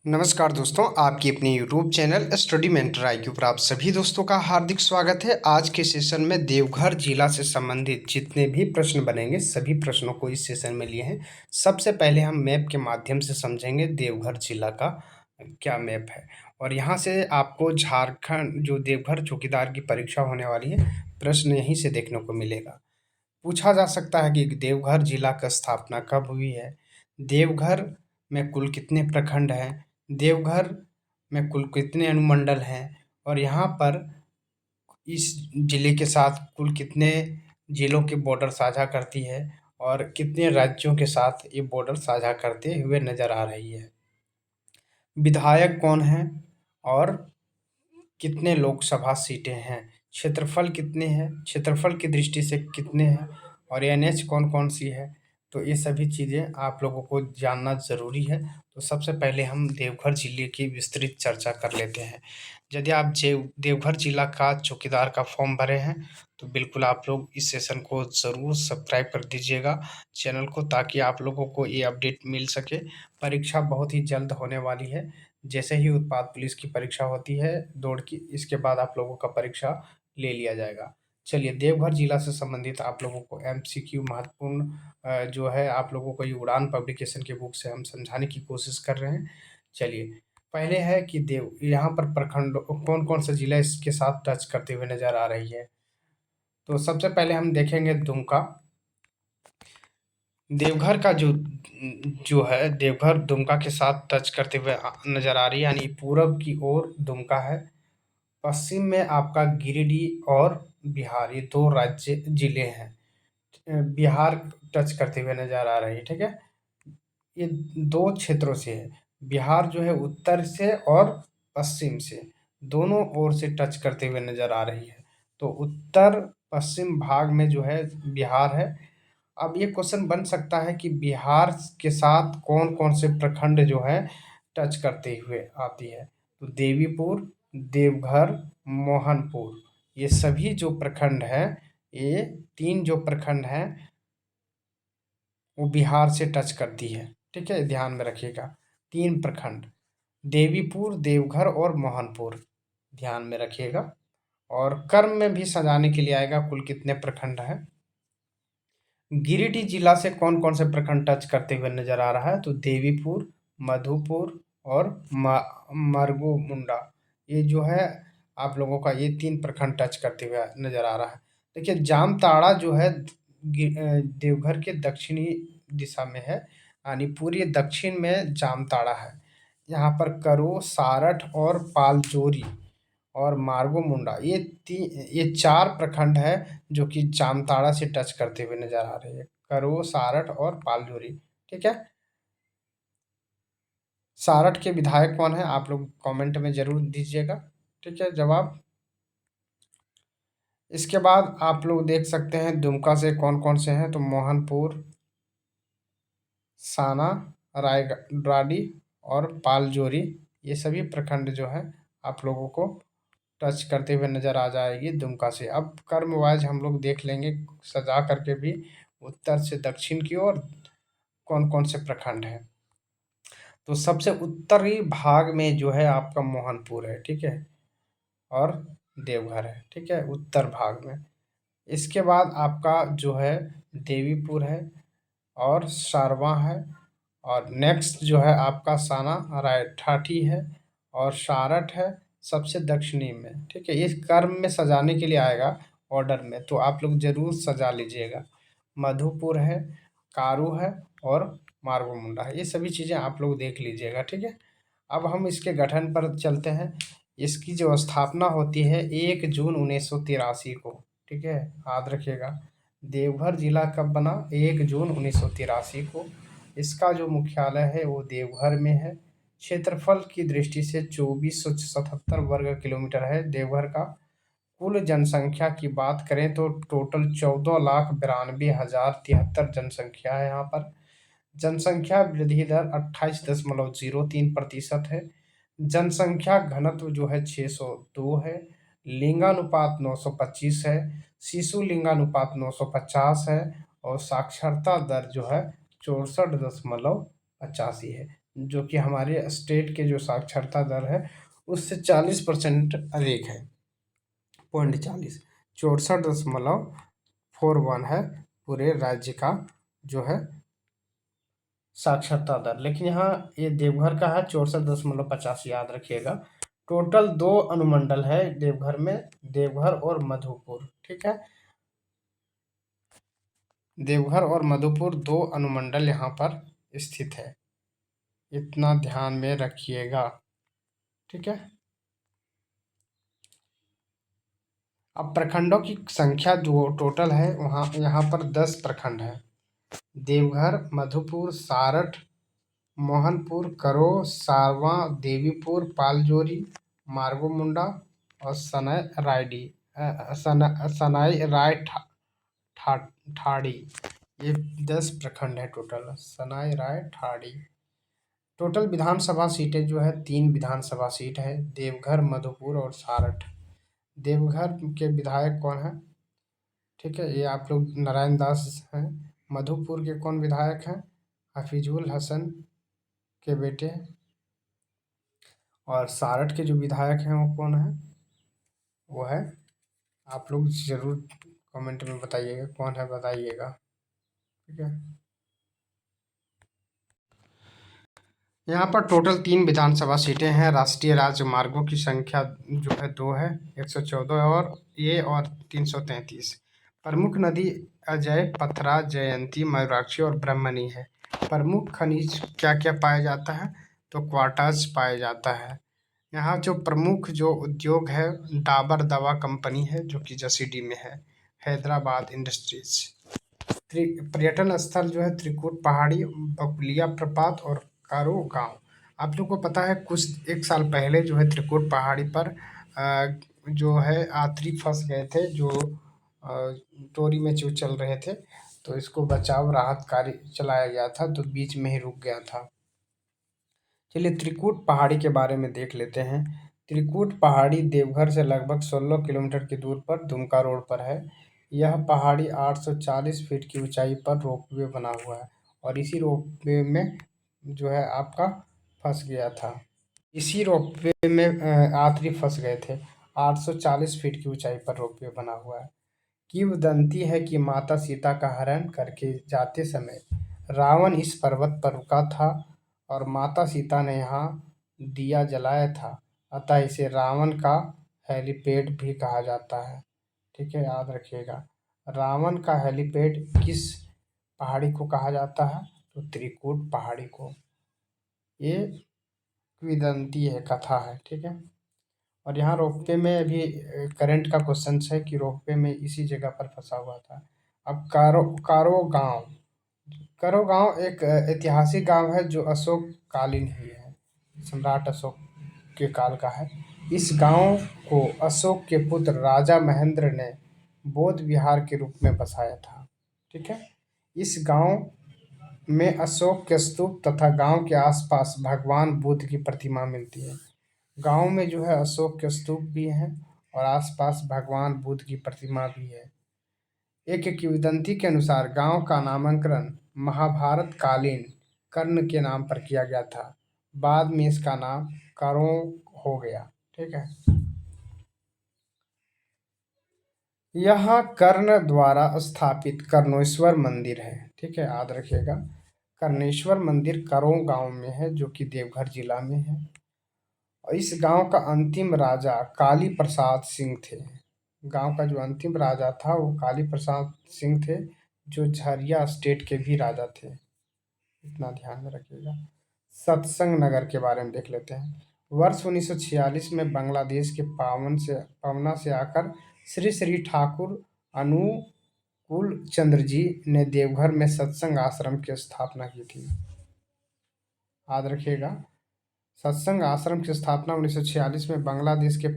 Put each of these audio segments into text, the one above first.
नमस्कार दोस्तों, आपकी अपनी YouTube channel study mentor IQ पर आप सभी दोस्तों का हार्दिक स्वागत है। आज के सेशन में देवघर जिला से संबंधित जितने भी प्रश्न बनेंगे सभी प्रश्नों को इस सेशन में लिए हैं। सबसे पहले हम मैप के माध्यम से समझेंगे देवघर जिला का क्या मैप है, और यहाँ से आपको झारखंड जो देवघर चौकीदार की परीक्षा होने वाली है, प्रश्न यहीं से देखने को मिलेगा। पूछा जा सकता है कि देवघर जिला का स्थापना कब हुई है, देवघर में कुल कितने प्रखंड हैं, देवघर में कुल कितने अनुमंडल हैं, और यहाँ पर इस जिले के साथ कुल कितने जिलों के बॉर्डर साझा करती है और कितने राज्यों के साथ ये बॉर्डर साझा करते हुए नजर आ रही है। विधायक कौन है और कितने लोकसभा सीटें हैं, क्षेत्रफल कितने हैं, क्षेत्रफल की दृष्टि से कितने हैं, और एनएच कौन-कौन सी है। तो ये सभी चीज़ें आप लोगों को जानना ज़रूरी है। तो सबसे पहले हम देवघर जिले की विस्तृत चर्चा कर लेते हैं। यदि आप देवघर जिला का चौकीदार का फॉर्म भरे हैं, तो बिल्कुल आप लोग इस सेशन को ज़रूर सब्सक्राइब कर दीजिएगा चैनल को, ताकि आप लोगों को ये अपडेट मिल सके। परीक्षा बहुत ही जल्द होने वाली है। जैसे ही उत्पाद पुलिस की परीक्षा होती है दौड़ की, इसके बाद आप लोगों का परीक्षा ले लिया जाएगा। चलिए, देवघर जिला से संबंधित आप लोगों को एमसीक्यू महत्वपूर्ण जो है आप लोगों को ये उड़ान पब्लिकेशन के बुक से हम समझाने की कोशिश कर रहे हैं। चलिए, पहले है कि यहाँ पर प्रखंड कौन-कौन सा जिला इसके साथ टच करते हुए नज़र आ रही है। तो सबसे पहले हम देखेंगे दुमका। देवघर का जो है देवघर दुमका के साथ टच करते हुए नज़र आ रही है, यानी पूरब की ओर दुमका है। पश्चिम में आपका गिरिडीह और बिहार, ये 2 राज्य जिले हैं। बिहार टच करते हुए नज़र आ रही है, ठीक है? ये 2 क्षेत्रों से है। बिहार जो है उत्तर से और पश्चिम से, दोनों ओर से टच करते हुए नज़र आ रही है। तो उत्तर पश्चिम भाग में जो है बिहार है। अब ये क्वेश्चन बन सकता है कि बिहार के साथ कौन-कौन से प्रखंड जो हैं टच करते हुए आती है। तो देवीपुर, देवघर, मोहनपुर, ये सभी जो प्रखंड हैं, ये 3 जो प्रखंड हैं वो बिहार से टच करती है, ठीक है? ध्यान में रखिएगा, 3 प्रखंड देवीपुर, देवघर और मोहनपुर, ध्यान में रखिएगा। और कर्म में भी सजाने के लिए आएगा कुल कितने प्रखंड हैं। गिरिडीह जिला से कौन-कौन से प्रखंड टच करते हुए नज़र आ रहा है, तो देवीपुर, मधुपुर और मरगोमुंडा, ये जो है आप लोगों का ये 3 प्रखंड टच करते हुए नज़र आ रहा है। देखिए, जामताड़ा जो है देवघर के दक्षिणी दिशा में है, यानी पूरी दक्षिण में जामताड़ा है। यहाँ पर करो, सारठ और पालजोरी और मार्गोमुंडा, ये 4 प्रखंड है जो कि जामताड़ा से टच करते हुए नज़र आ रहे हैं। करो, सारठ और पालजोरी, ठीक है? सारठ के विधायक कौन हैं? आप लोग कमेंट में ज़रूर दीजिएगा, ठीक है, जवाब। इसके बाद आप लोग देख सकते हैं दुमका से कौन-कौन से हैं, तो मोहनपुर, साना, रायडाडी और पालजोरी, ये सभी प्रखंड जो हैं आप लोगों को टच करते हुए नज़र आ जाएगी दुमका से। अब कर्म वाइज हम लोग देख लेंगे सजा करके भी, उत्तर से दक्षिण की ओर कौन-कौन से प्रखंड हैं। तो सबसे उत्तरी भाग में जो है आपका मोहनपुर है, ठीक है? और देवघर है, ठीक है? उत्तर भाग में। इसके बाद आपका जो है देवीपुर है और सारवा है, और नेक्स्ट जो है आपका साना रायठाठी है और सारठ है सबसे दक्षिणी में, ठीक है? इस क्रम में सजाने के लिए आएगा ऑर्डर में, तो आप लोग ज़रूर सजा लीजिएगा। मधुपुर है, कारू है और मार्गोमुंडा है, ये सभी चीज़ें आप लोग देख लीजिएगा, ठीक है? अब हम इसके गठन पर चलते हैं। इसकी जो स्थापना होती है 1 जून 1983 को, ठीक है? याद रखिएगा, देवघर जिला कब बना? 1 जून 1983 को। इसका जो मुख्यालय है वो देवघर में है। क्षेत्रफल की दृष्टि से 2477 वर्ग किलोमीटर है देवघर का। कुल जनसंख्या की बात करें तो टोटल 14,92,073 जनसंख्या है यहाँ पर। जनसंख्या वृद्धि दर 28.03% है। जनसंख्या घनत्व जो है 602 है। लिंगानुपात 925 है। शिशु लिंगानुपात 950 है। और साक्षरता दर जो है 64.85 है। जो कि हमारे स्टेट के जो साक्षरता दर है उससे 40% अधिक है। 0.40 64.41 है पूरे राज्य का जो है साक्षरता दर। लेकिन यहाँ ये देवघर का है 64.50, याद रखिएगा। टोटल 2 अनुमंडल है देवघर में, देवघर और मधुपुर। ठीक है, देवघर और मधुपुर 2 अनुमंडल यहाँ पर स्थित है, इतना ध्यान में रखिएगा। ठीक है, अब प्रखंडों की संख्या जो टोटल है वहाँ यहाँ पर 10 प्रखंड है। देवघर, मधुपुर, सारठ, मोहनपुर, करो, सारवा, देवीपुर, पालजोरी, मार्गोमुंडा और सनाई राय ठाड़ी। ये 10 प्रखंड है टोटल, सनाई राय ठाड़ी। टोटल विधानसभा सीटें जो है 3 विधानसभा सीट है, देवघर, मधुपुर और सारठ। देवघर के विधायक कौन है? ठीक है, ये आप लोग नारायण दास हैं। मधुपुर के कौन विधायक हैं? हफीजुल हसन के बेटे। और सारठ के जो विधायक हैं वो कौन है? वो है, आप लोग जरूर कमेंट में बताइएगा कौन है, बताइएगा। ठीक है, यहाँ पर टोटल 3 विधानसभा सीटें हैं। राष्ट्रीय राजमार्गों की संख्या जो है 2 है, 114 और 333। प्रमुख नदी अजय, पथरा, जयंती, मयूराक्षी और ब्रह्मणी है। प्रमुख खनिज क्या क्या पाया जाता है? तो क्वार्टाज पाया जाता है। यहाँ जो प्रमुख जो उद्योग है, डाबर दवा कंपनी है जो कि जसीडीह में है, हैदराबाद इंडस्ट्रीज। पर्यटन स्थल जो है त्रिकुट पहाड़ी, बकुलिया प्रपात और कारो गांव। आप लोग को पता है कुछ 1 साल पहले जो है त्रिकुट पहाड़ी पर जो है यात्री फंस गए थे, जो टोरी में जो चल रहे थे, तो इसको बचाव राहत कार्य चलाया गया था, तो बीच में ही रुक गया था। चलिए त्रिकुट पहाड़ी के बारे में देख लेते हैं। त्रिकुट पहाड़ी देवघर से लगभग 16 किलोमीटर की दूर पर दुमका रोड पर है। यह पहाड़ी 840 फीट की ऊंचाई पर रोपवे बना हुआ है और इसी रोपवे में जो है आपका फंस गया था। इसी रोपवे में यात्री फंस गए थे। 840 फीट की ऊंचाई पर रोपवे बना हुआ है। किंवदंती है कि माता सीता का हरण करके जाते समय रावण इस पर्वत पर रुका था और माता सीता ने यहाँ दिया जलाया था, अतः इसे रावण का हेलीपैड भी कहा जाता है। ठीक है, याद रखिएगा। रावण का हेलीपैड किस पहाड़ी को कहा जाता है? तो त्रिकुट पहाड़ी को। ये किंवदंती है, कथा है। ठीक है, और यहाँ रोपवे में अभी करंट का क्वेश्चन है कि रोपवे में इसी जगह पर फंसा हुआ था। अब कारो गांव एक ऐतिहासिक गांव है जो अशोक कालीन ही है, सम्राट अशोक के काल का है। इस गांव को अशोक के पुत्र राजा महेंद्र ने बौद्ध विहार के रूप में बसाया था। ठीक है, इस गांव में अशोक के स्तूप तथा गांव के आसपास भगवान बुद्ध की प्रतिमा मिलती है। गांव में जो है अशोक के स्तूप भी हैं और आसपास भगवान बुद्ध की प्रतिमा भी है। एक किंवदंती के अनुसार गांव का नामकरण महाभारत कालीन कर्ण के नाम पर किया गया था। बाद में इसका नाम करों हो गया। ठीक है, यहाँ कर्ण द्वारा स्थापित कर्णेश्वर मंदिर है। ठीक है, याद रखिएगा। कर्णेश्वर मंदिर करों गांव में है जो कि देवघर जिला में है। और इस गांव का अंतिम राजा काली प्रसाद सिंह थे। गांव का जो अंतिम राजा था वो काली प्रसाद सिंह थे, जो झरिया स्टेट के भी राजा थे, इतना ध्यान में रखिएगा। सत्संग नगर के बारे में देख लेते हैं। वर्ष 1946 में बांग्लादेश के पावना से आकर श्री श्री ठाकुर अनुकूल चंद्र जी ने देवघर में सत्संग आश्रम की स्थापना की थी। याद रखिएगा, सत्संग आश्रम की स्थापना 1946 में बांग्लादेश के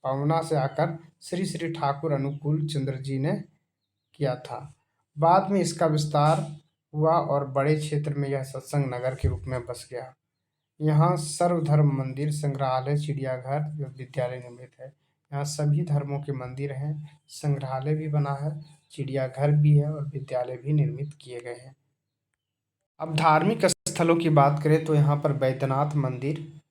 पावना से आकर श्री श्री ठाकुर अनुकूल चंद्र जी ने किया था। बाद में इसका विस्तार हुआ और बड़े क्षेत्र में यह सत्संग नगर के रूप में बस गया। यहाँ सर्वधर्म मंदिर, संग्रहालय, चिड़ियाघर, विद्यालय निर्मित है। यहाँ सभी धर्मों के मंदिर हैं, संग्रहालय भी बना है, चिड़ियाघर भी है और विद्यालय भी निर्मित किए गए हैं। अब धार्मिक स्थलों की बात करें तो यहाँ पर बैद्यनाथ मंदिर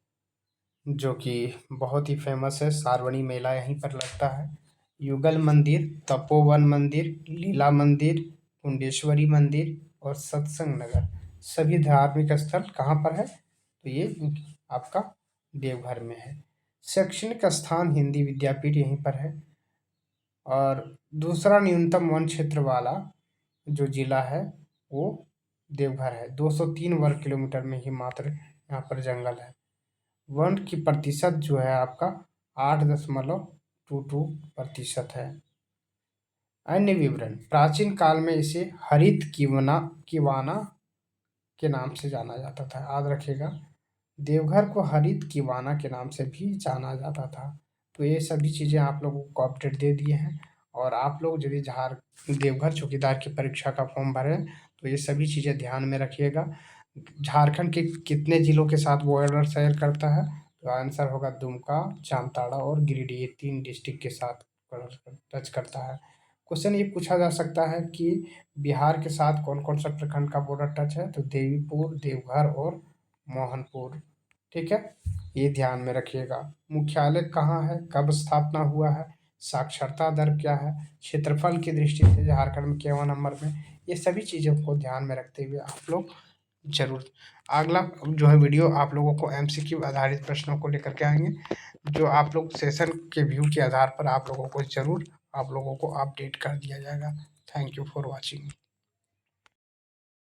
जो कि बहुत ही फेमस है, सार्वणी मेला यहीं पर लगता है। युगल मंदिर, तपोवन मंदिर, लीला मंदिर, कुंडेश्वरी मंदिर और सत्संग नगर, सभी धार्मिक स्थल कहाँ पर है? तो ये आपका देवघर में है। शैक्षणिक स्थान हिंदी विद्यापीठ यहीं पर है। और दूसरा न्यूनतम वन क्षेत्र वाला जो जिला है वो देवघर है। 203 वर्ग किलोमीटर में ही मात्र यहाँ पर जंगल है। वन की प्रतिशत जो है आपका 8.22% है। अन्य विवरण, प्राचीन काल में इसे हरित किवाना के नाम से जाना जाता था। याद रखिएगा, देवघर को हरित किवाना के नाम से भी जाना जाता था। तो ये सभी चीज़ें आप लोगों को अपडेट दे दिए हैं। और आप लोग यदि देवघर चौकीदार की परीक्षा का फॉर्म भरें तो ये सभी चीज़ें ध्यान में रखिएगा। झारखंड के कितने जिलों के साथ बॉर्डर शेयर करता है? तो आंसर होगा दुमका, जामताड़ा और गिरिडीह, ये 3 डिस्ट्रिक्ट के साथ टच करता है। क्वेश्चन ये पूछा जा सकता है कि बिहार के साथ कौन-कौन सा प्रखंड का बॉर्डर टच है? तो देवीपुर, देवघर और मोहनपुर। ठीक है, ये ध्यान में रखिएगा। मुख्यालय कहाँ है? कब स्थापना हुआ है? साक्षरता दर क्या है? क्षेत्रफल की दृष्टि से झारखंड में केवां नंबर में? ये सभी चीज़ों को ध्यान में रखते हुए आप लोग जरूर अगला जो है वीडियो आप लोगों को एमसीक्यू आधारित प्रश्नों को लेकर के आएंगे, जो आप लोग सेशन के व्यू के आधार पर आप लोगों को जरूर आप लोगों को अपडेट कर दिया जाएगा। Thank you for watching.